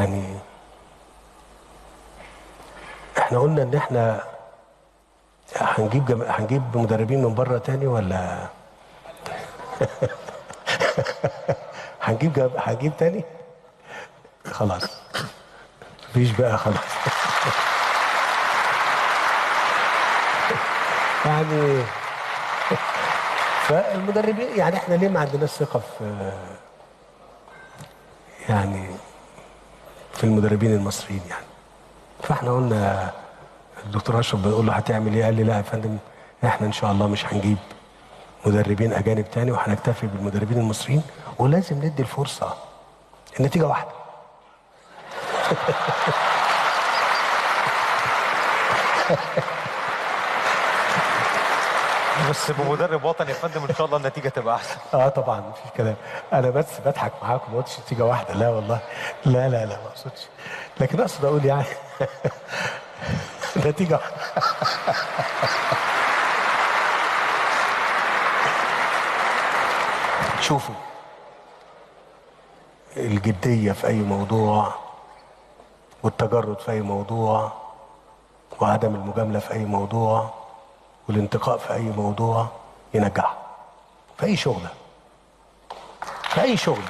يعني احنا قلنا ان احنا هنجيب مدربين من بره تاني ولا هنجيب تاني؟ خلاص مفيش بقى خلاص. يعني فالمدربين يعني احنا ليه ما عندناش ثقة في يعني في المدربين المصريين يعني. فاحنا قلنا الدكتور اشرف بنقول له هتعمل ايه؟ قال لي لا يا فندم احنا ان شاء الله مش هنجيب مدربين اجانب تاني وهنكتفي بالمدربين المصريين ولازم ندي الفرصة. النتيجة واحدة. بس بمدرب وطني يا فندم ان شاء الله النتيجه تبقى احسن. طبعا مفيش كلام. انا بس بضحك معاكم ما قلتش نتيجه واحده، لا والله، لا لا لا ما اقصدش، لكن اقصد اقول يعني نتيجه. شوفوا الجديه في اي موضوع والتجرد في اي موضوع وعدم المجامله في اي موضوع والانتقاء في اي موضوع ينجح في اي شغله، في اي شغل.